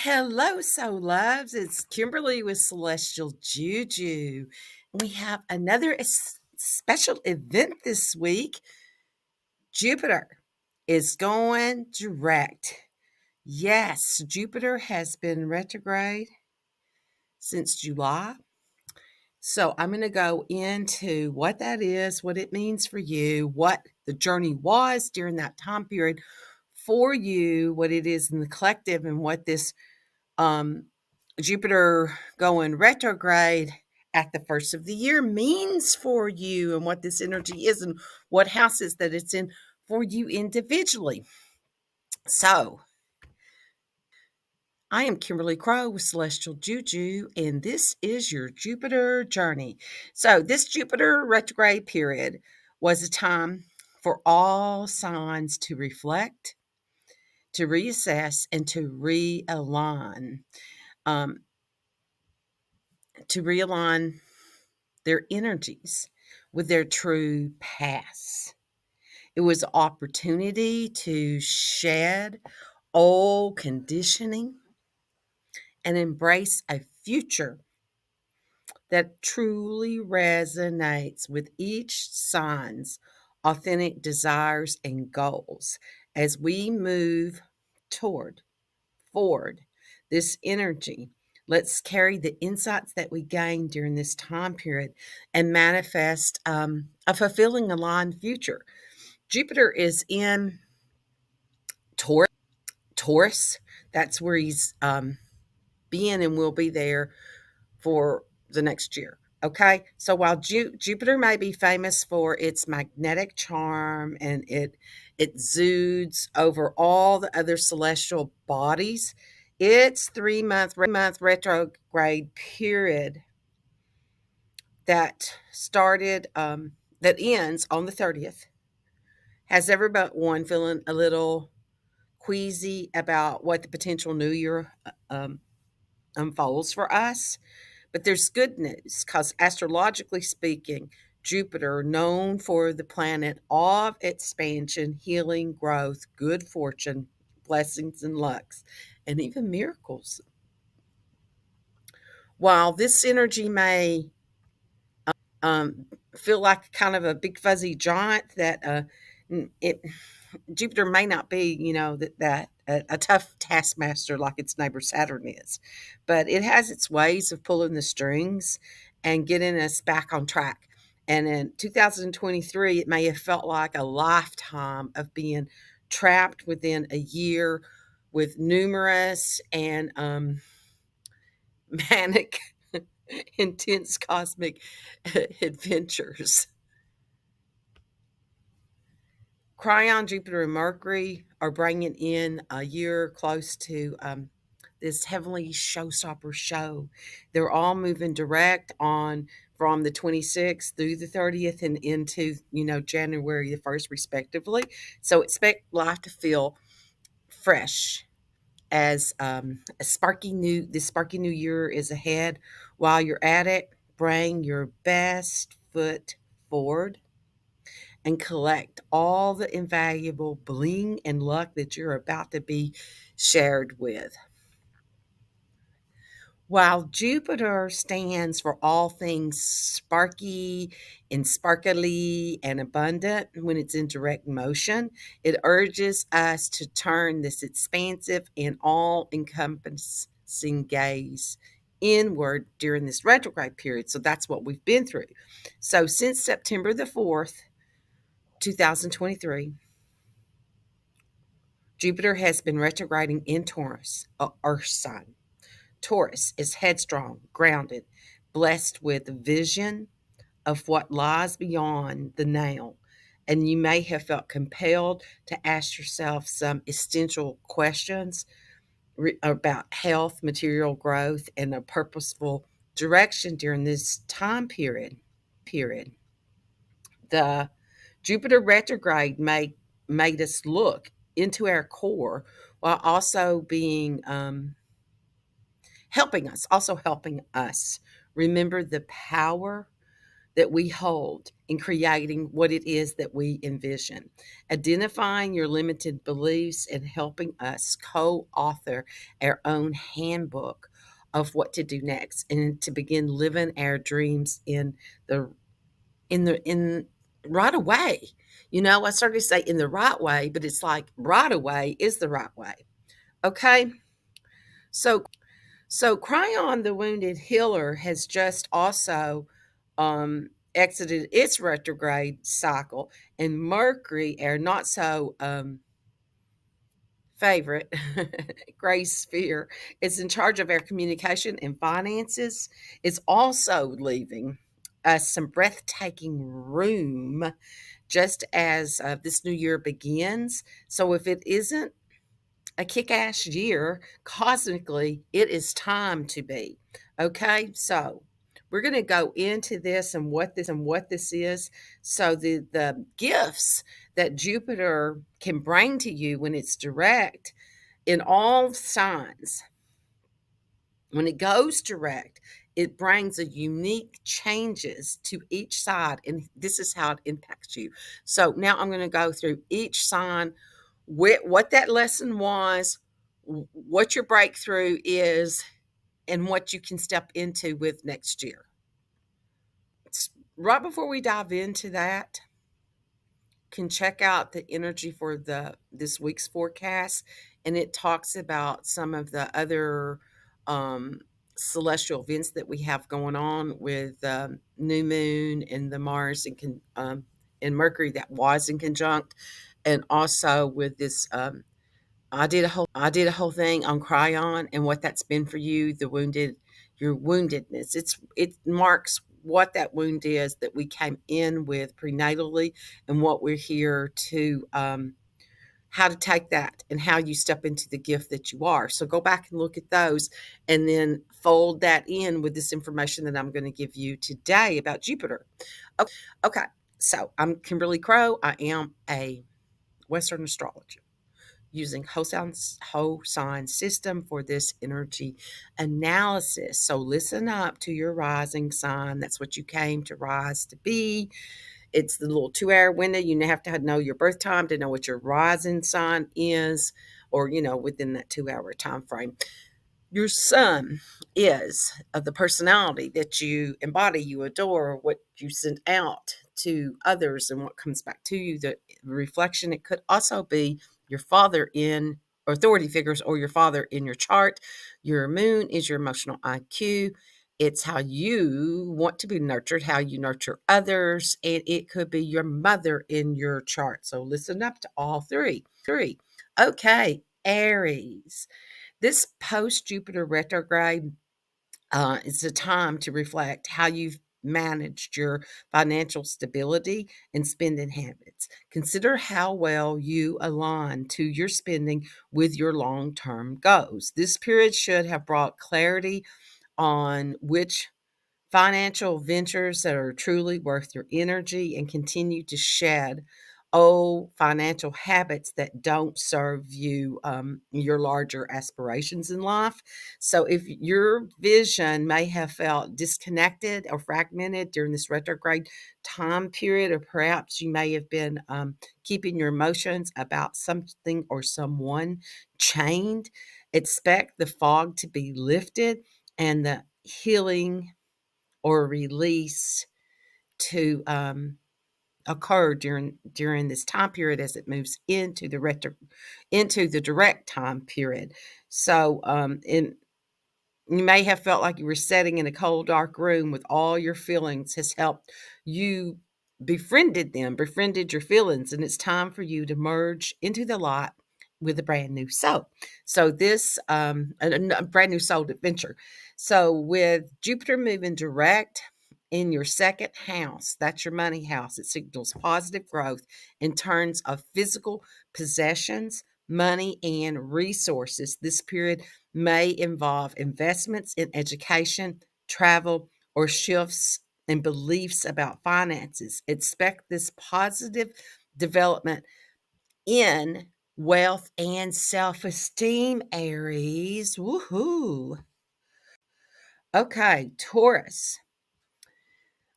Hello, soul loves. It's Kimberly with Celestial Juju. We have another special event this week. Jupiter is going direct. Yes, Jupiter has been retrograde since July. So I'm going to go into what that is, what it means for you, what the journey was during that time period for you, what it is in the collective, and what this um, Jupiter going retrograde at the first of the year means for you, and what this energy is, and what houses that it's in for you individually. So, I am Kimberly Crow with Celestial Juju, and this is your Jupiter journey. So, this Jupiter retrograde period was a time for all signs to reflect, to reassess, and to realign. Um, to realign their energies with their true paths. It was an opportunity to shed old conditioning and embrace a future that truly resonates with each sign's authentic desires and goals as we move toward forward this energy. Let's carry the insights that we gained during this time period and manifest a fulfilling, aligned future. Jupiter is in Taurus. That's where he's been and will be there for the next year. Okay, so while Jupiter may be famous for its magnetic charm and it exudes over all the other celestial bodies, its 3 month retrograde period that started that ends on the 30th has everyone feeling a little queasy about what the potential new year unfolds for us. But there's good news because, astrologically speaking, Jupiter, known for the planet of expansion, healing, growth, good fortune, blessings, and lucks, and even miracles. While this energy may feel like kind of a big fuzzy giant, that it Jupiter may not be, that a tough taskmaster like its neighbor Saturn is, but it has its ways of pulling the strings and getting us back on track. And in 2023, it may have felt like a lifetime of being trapped within a year with numerous and manic, intense cosmic adventures. Cryon, Jupiter, and Mercury are bringing in a year close to this heavenly showstopper show. They're all moving direct on from the 26th through the 30th and into, January the 1st, respectively. So expect life to feel fresh as this sparky new year is ahead. While you're at it, bring your best foot forward and collect all the invaluable bling and luck that you're about to be shared with. While Jupiter stands for all things sparky and sparkly and abundant when it's in direct motion, it urges us to turn this expansive and all encompassing gaze inward during this retrograde period. So that's what we've been through. So since September the 4th, 2023, Jupiter has been retrograding in Taurus, a earth sign. Taurus is headstrong, grounded, blessed with vision of what lies beyond the now. And you may have felt compelled to ask yourself some essential questions about health, material growth, and a purposeful direction during this time period. The Jupiter retrograde made us look into our core while also being helping us remember the power that we hold in creating what it is that we envision, identifying your limited beliefs and helping us co author our own handbook of what to do next and to begin living our dreams the in right away. I started to say in the right way, but it's like right away is the right way. Okay. So Cryon the Wounded Healer has just also exited its retrograde cycle, and Mercury, our not so favorite gray sphere, is in charge of our communication and finances, is also leaving us some breathtaking room just as this new year begins. So if it isn't a kick-ass year, cosmically, it is time to be. Okay, so we're going to go into this and what this is. So the gifts that Jupiter can bring to you when it's direct in all signs, when it goes direct, it brings a unique changes to each side, and this is how it impacts you. So now I'm going to go through each sign, what that lesson was, what your breakthrough is, and what you can step into with next year. Right before we dive into that, can check out the energy for this week's forecast, and it talks about some of the other um, celestial events that we have going on with new moon and the Mars and Mercury that was in conjunct, and also with this. I did a whole thing on Cryon and what that's been for you, your woundedness. It marks what that wound is that we came in with prenatally, and what we're here to how to take that and how you step into the gift that you are. So go back and look at those, and then fold that in with this information that I'm going to give you today about Jupiter. Okay. So I'm Kimberly Crow. I am a Western astrologer using whole sign system for this energy analysis. So listen up to your rising sign. That's what you came to rise to be. It's the little 2 hour window. You have to know your birth time to know what your rising sign is, or within that 2 hour time frame. Your sun is the personality that you embody, you adore, what you send out to others, and what comes back to you, the reflection. It could also be your father in authority figures or your father in your chart. Your moon is your emotional IQ. It's how you want to be nurtured, how you nurture others, and it could be your mother in your chart. So listen up to all three. Okay, Aries. This post Jupiter retrograde is a time to reflect how you've managed your financial stability and spending habits. Consider how well you align to your spending with your long term goals. This period should have brought clarity on which financial ventures that are truly worth your energy, and continue to shed old financial habits that don't serve you, your larger aspirations in life. So if your vision may have felt disconnected or fragmented during this retrograde time period, or perhaps you may have been keeping your emotions about something or someone chained, expect the fog to be lifted and the healing or release to occur during this time period as it moves into the direct time period. So, you may have felt like you were sitting in a cold, dark room with all your feelings. Has helped you befriended your feelings, and it's time for you to merge into the light with a brand new soul. So this a brand new soul adventure. So with Jupiter moving direct in your second house, that's your money house. It signals positive growth in terms of physical possessions, money, and resources. This period may involve investments in education, travel, or shifts in beliefs about finances. Expect this positive development in wealth and self esteem, Aries. Woohoo. Okay, Taurus.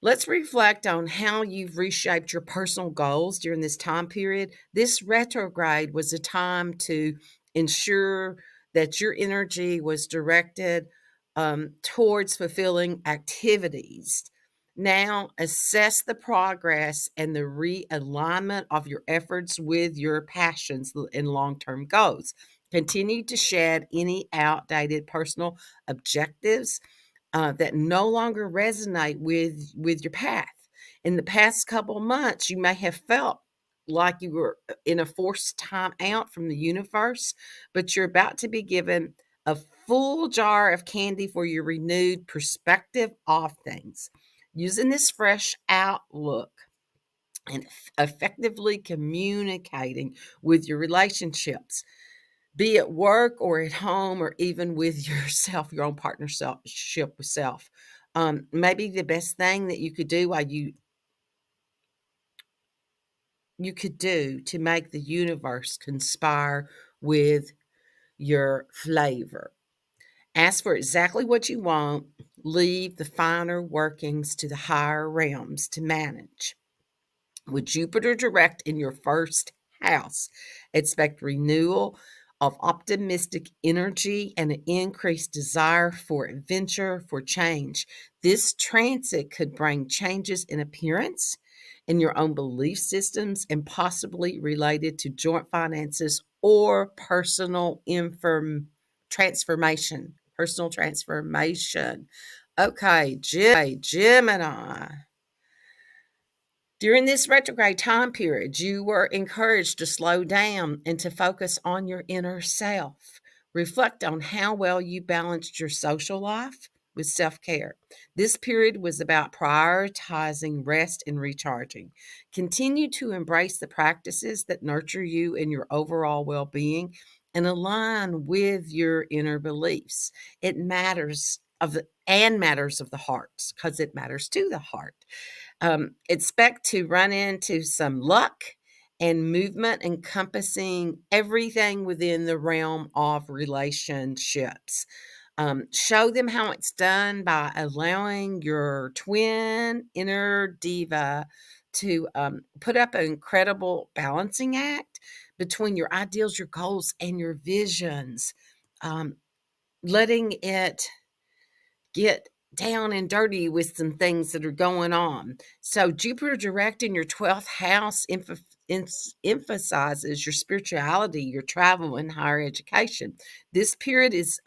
Let's reflect on how you've reshaped your personal goals during this time period. This retrograde was a time to ensure that your energy was directed towards fulfilling activities. Now, assess the progress and the realignment of your efforts with your passions and long term goals. Continue to shed any outdated personal objectives that no longer resonate with your path. In the past couple of months, you may have felt like you were in a forced time out from the universe, but you're about to be given a full jar of candy for your renewed perspective of things. Using this fresh outlook and effectively communicating with your relationships, be at work or at home or even with yourself, your own partnership with self. Maybe the best thing that you could do while you could do to make the universe conspire with your flavor. Ask for exactly what you want. Leave the finer workings to the higher realms to manage. With Jupiter direct in your first house, expect renewal of optimistic energy and an increased desire for adventure, for change. This transit could bring changes in appearance, in your own belief systems, and possibly related to joint finances or personal transformation. Personal transformation. Okay, Gemini. During this retrograde time period, you were encouraged to slow down and to focus on your inner self. Reflect on how well you balanced your social life with self care. This period was about prioritizing rest and recharging. Continue to embrace the practices that nurture you and your overall well being and align with your inner beliefs. It matters of the heart because it matters to the heart. Expect to run into some luck and movement encompassing everything within the realm of relationships. Show them how it's done by allowing your twin inner diva to put up an incredible balancing act between your ideals, your goals, and your visions. Letting it get down and dirty with some things that are going on. So Jupiter direct in your 12th house emphasizes your spirituality, your travel, and higher education. This period is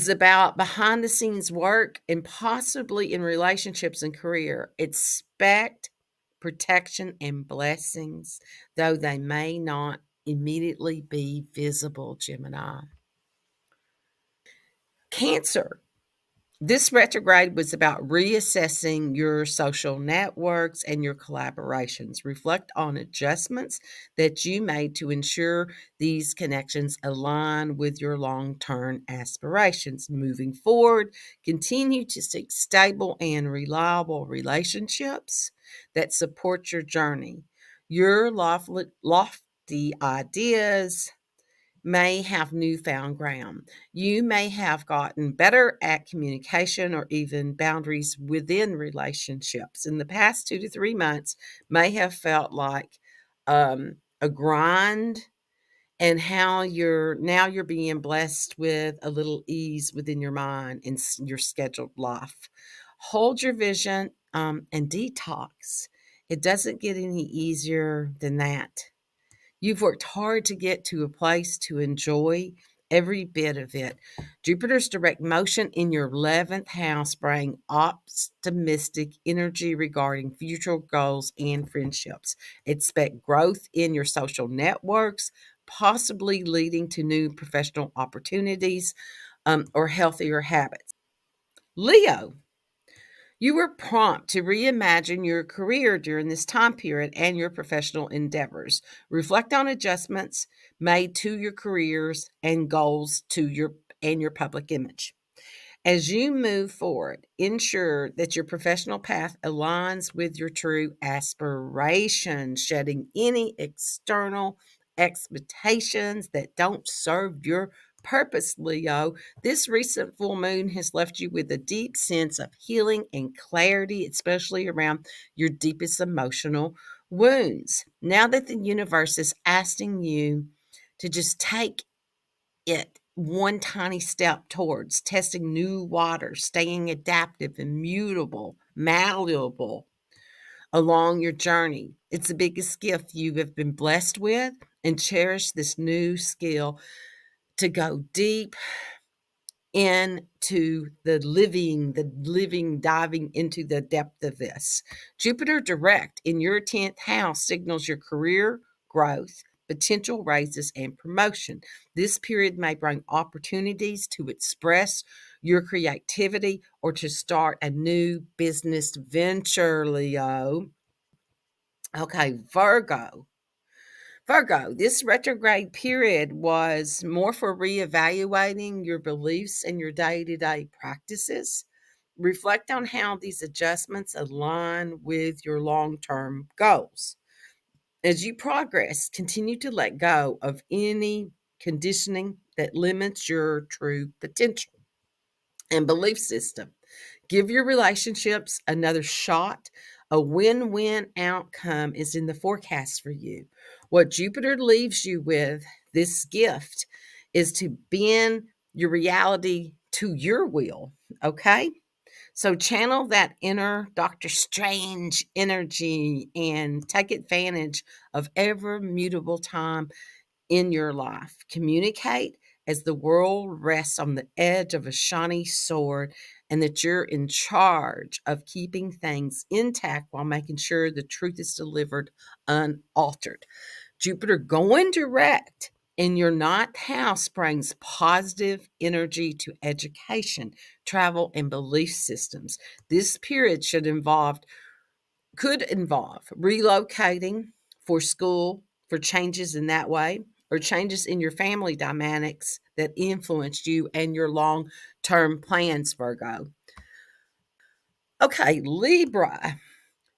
about behind the scenes work and possibly in relationships and career. Expect protection and blessings, though they may not immediately be visible, Gemini. Cancer. This retrograde was about reassessing your social networks and your collaborations. Reflect on adjustments that you made to ensure these connections align with your long term aspirations. Moving forward, continue to seek stable and reliable relationships that support your journey. Your lofty ideas may have newfound ground. You may have gotten better at communication or even boundaries within relationships. In the past 2 to 3 months, may have felt like a grind, and how you're being blessed with a little ease within your mind and your scheduled life. Hold your vision and detox. It doesn't get any easier than that. You've worked hard to get to a place to enjoy every bit of it. Jupiter's direct motion in your 11th house brings optimistic energy regarding future goals and friendships. Expect growth in your social networks, possibly leading to new professional opportunities or healthier habits. Leo, you were prompt to reimagine your career during this time period and your professional endeavors. Reflect on adjustments made to your careers and goals to your public image. As you move forward, ensure that your professional path aligns with your true aspirations, shedding any external expectations that don't serve your purpose, Leo. This recent full moon has left you with a deep sense of healing and clarity, especially around your deepest emotional wounds. Now that the universe is asking you to just take it one tiny step towards testing new waters, staying adaptive and mutable, malleable along your journey. It's the biggest gift you have been blessed with, and cherish this new skill to go deep into the living, diving into the depth of this. Jupiter direct in your 10th house signals your career growth, potential raises, and promotion. This period may bring opportunities to express your creativity or to start a new business venture, Leo. Okay, Virgo. Virgo, this retrograde period was more for reevaluating your beliefs and your day to day practices. Reflect on how these adjustments align with your long term goals. As you progress, continue to let go of any conditioning that limits your true potential and belief system. Give your relationships another shot. A win win outcome is in the forecast for you. What Jupiter leaves you with, this gift, is to bend your reality to your will. Okay? So channel that inner Doctor Strange energy and take advantage of ever mutable time in your life. Communicate as the world rests on the edge of a shiny sword, and that you're in charge of keeping things intact while making sure the truth is delivered unaltered. Jupiter going direct in your ninth house brings positive energy to education, travel, and belief systems. This period could involve relocating for school, for changes in that way, or changes in your family dynamics that influenced you and your long term plans, Virgo. Okay, Libra,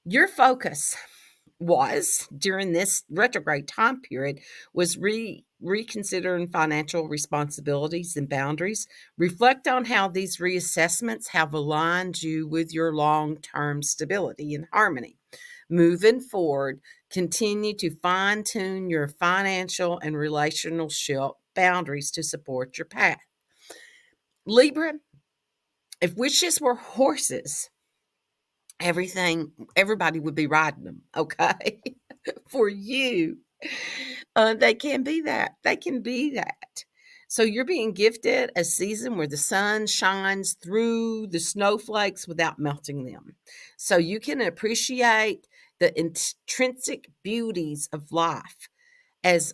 your focus was during this retrograde time period was reconsidering financial responsibilities and boundaries. Reflect on how these reassessments have aligned you with your long-term stability and harmony. Moving forward, continue to fine-tune your financial and relationship boundaries to support your path. Libra, if wishes were horses, everybody would be riding them, okay? For you, they can be that. They can be that. So you're being gifted a season where the sun shines through the snowflakes without melting them. So you can appreciate the intrinsic beauties of life. As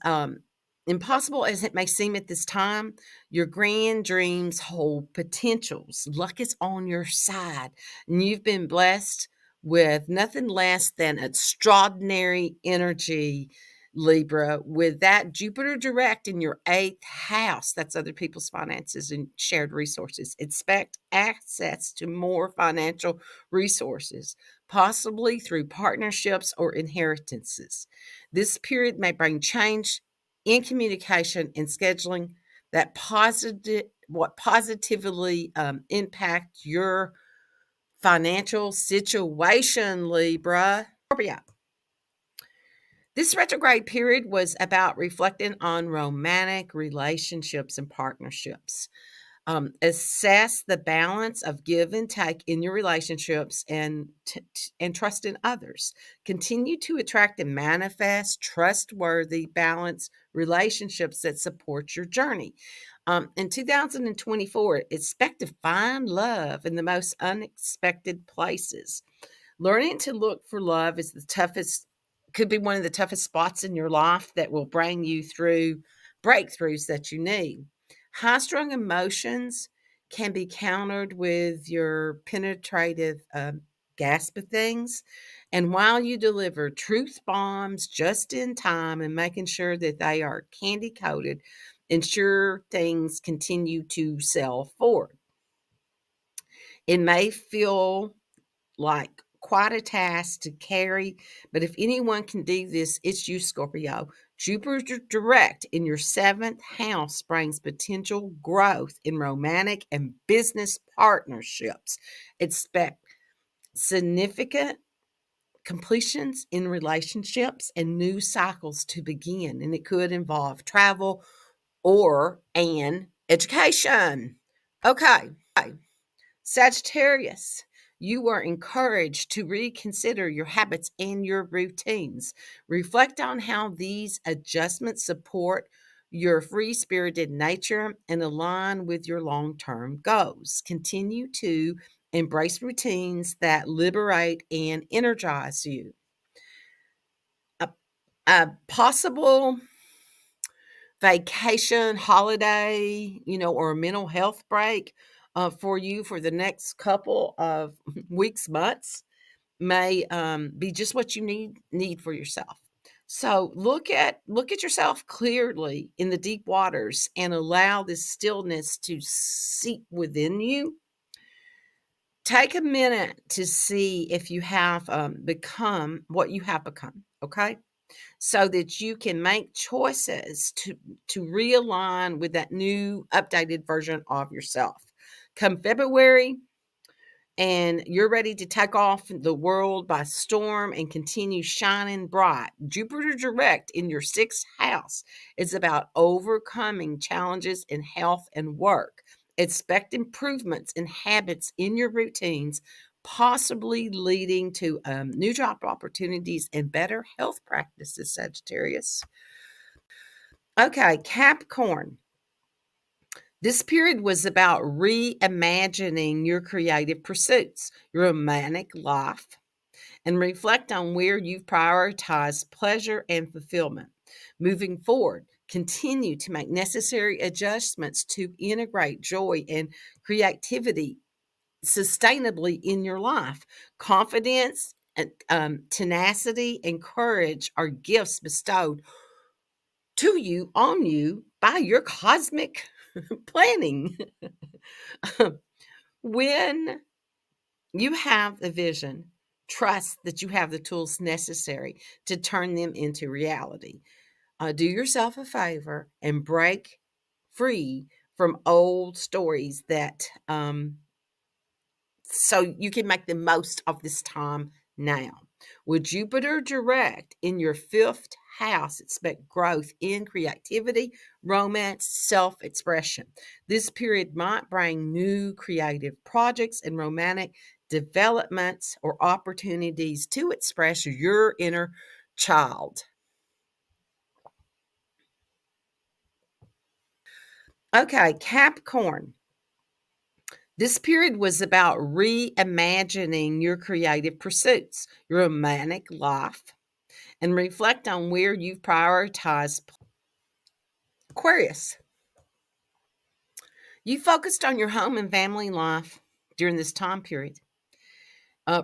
impossible as it may seem at this time, your grand dreams hold potentials. Luck is on your side, and you've been blessed with nothing less than extraordinary energy, Libra, with that Jupiter direct in your eighth house. That's other people's finances and shared resources. Expect access to more financial resources, possibly through partnerships or inheritances. This period may bring change in communication and scheduling that positively impact your financial situation, Libra. Scorpio. This retrograde period was about reflecting on romantic relationships and partnerships. Assess the balance of give and take in your relationships and trust in others. Continue to attract and manifest trustworthy, balanced relationships that support your journey. In 2024, expect to find love in the most unexpected places. Learning to look for love is the toughest, could be one of the toughest spots in your life that will bring you through breakthroughs that you need. High strung emotions can be countered with your penetrative gasp of things. And while you deliver truth bombs just in time and making sure that they are candy coated, ensure things continue to sell forward. It may feel like quite a task to carry, but if anyone can do this, it's you, Scorpio. Jupiter direct in your seventh house brings potential growth in romantic and business partnerships. Expect significant completions in relationships and new cycles to begin, and it could involve travel or an education. Okay, Sagittarius, you are encouraged to reconsider your habits and your routines. Reflect on how these adjustments support your free spirited nature and align with your long term goals. Continue to embrace routines that liberate and energize you. A, a possible vacation, holiday, or a mental health break for you for the next couple of weeks, months may be just what you need for yourself. So look at yourself clearly in the deep waters and allow this stillness to seep within you. Take a minute to see if you have become what you have become. Okay, so that you can make choices to realign with that new updated version of yourself. Come February, and you're ready to take off the world by storm and continue shining bright. Jupiter direct in your sixth house is about overcoming challenges in health and work. Expect improvements in habits in your routines, possibly leading to new job opportunities and better health practices, Sagittarius. Okay, Capricorn. This period was about reimagining your creative pursuits, your romantic life, and reflect on where you've prioritized pleasure and fulfillment. Moving forward, continue to make necessary adjustments to integrate joy and creativity sustainably in your life. Confidence, tenacity, and courage are gifts bestowed to you on you by your cosmic planning. When you have a vision, trust that you have the tools necessary to turn them into reality. Do yourself a favor and break free from old stories that so you can make the most of this time now. With Jupiter direct in your fifth house, expect growth in creativity, romance, self expression. This period might bring new creative projects and romantic developments or opportunities to express your inner child. Okay, Capricorn. This period was about reimagining your creative pursuits, your romantic life, and reflect on where you've prioritized. Aquarius, you focused on your home and family life during this time period.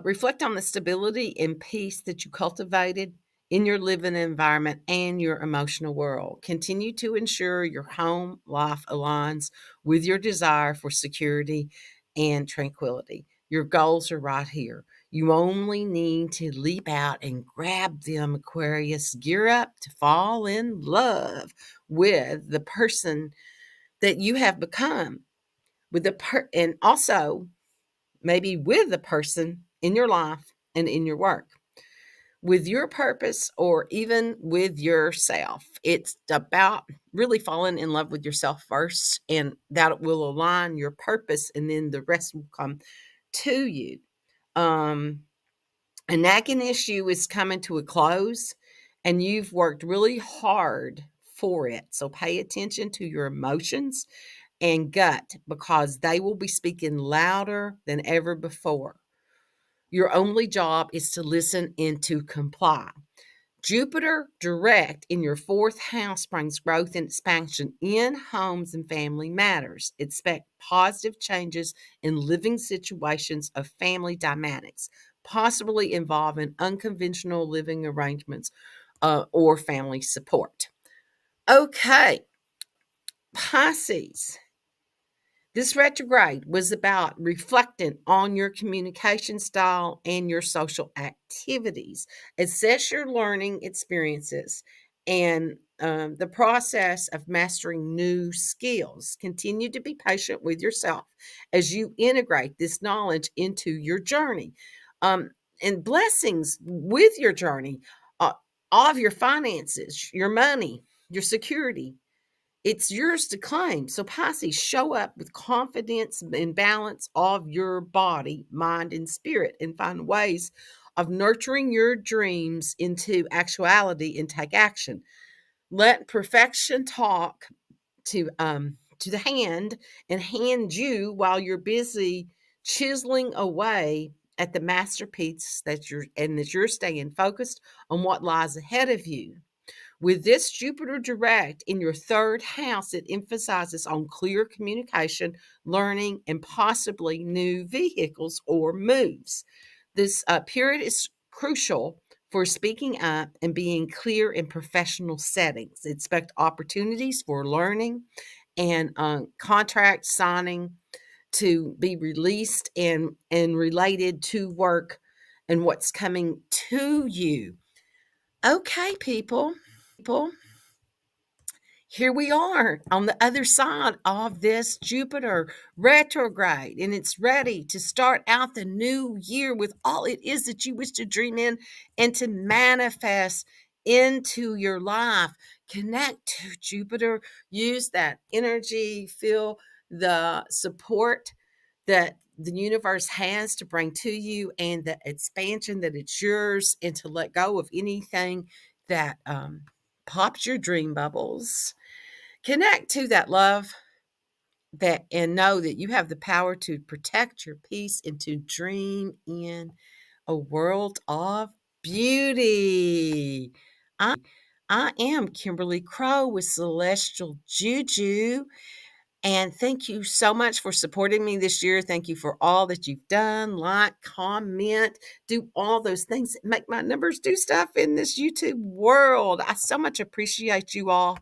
Reflect on the stability and peace that you cultivated in your living environment and your emotional world. Continue to ensure your home life aligns with your desire for security and tranquility. Your goals are right here. You only need to leap out and grab them, Aquarius. Gear up to fall in love with the person that you have become, and also maybe with the person in your life and in your work, with your purpose, or even with yourself. It's about really falling in love with yourself first, and that will align your purpose, and then the rest will come to you. A nagging issue is coming to a close, and you've worked really hard for it. So pay attention to your emotions and gut, because they will be speaking louder than ever before. Your only job is to listen and to comply. Jupiter direct in your fourth house brings growth and expansion in homes and family matters. Expect positive changes in living situations of family dynamics, possibly involving unconventional living arrangements or family support. Okay, Pisces. This retrograde was about reflecting on your communication style and your social activities. Assess your learning experiences and the process of mastering new skills. Continue to be patient with yourself as you integrate this knowledge into your journey, um, and blessings with your journey, uh, of your finances, your money, your security. It's yours to claim. So, Pisces, show up with confidence and balance of your body, mind, and spirit, and find ways of nurturing your dreams into actuality and take action. Let perfection talk to the hand and hand you while you're busy chiseling away at the masterpiece that you're staying focused on what lies ahead of you. With this Jupiter direct in your third house, it emphasizes on clear communication, learning, and possibly new vehicles or moves. This period is crucial for speaking up and being clear in professional settings. Expect opportunities for learning and contract signing to be released and related to work and what's coming to you. Okay, people. Here we are on the other side of this Jupiter retrograde, and it's ready to start out the new year with all it is that you wish to dream in and to manifest into your life. Connect to Jupiter, use that energy, feel the support that the universe has to bring to you and the expansion that it's yours, and to let go of anything that pops your dream bubbles. Connect to that love, that and know that you have the power to protect your peace and to dream in a world of beauty. I am Kimberly Crow with Celestial Juju. And thank you so much for supporting me this year. Thank you for all that you've done. Like, comment, do all those things that make my numbers do stuff in this YouTube world. I so much appreciate you all.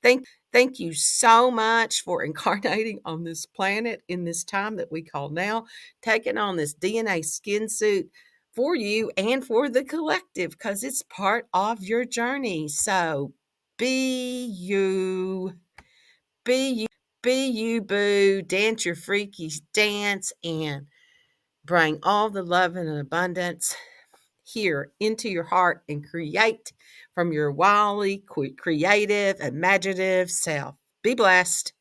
Thank you so much for incarnating on this planet in this time that we call now, taking on this DNA skin suit for you and for the collective, because it's part of your journey. So be you, be you, boo. Dance your freaky dance and bring all the love and abundance here into your heart and create from your wildly creative, imaginative self. Be blessed.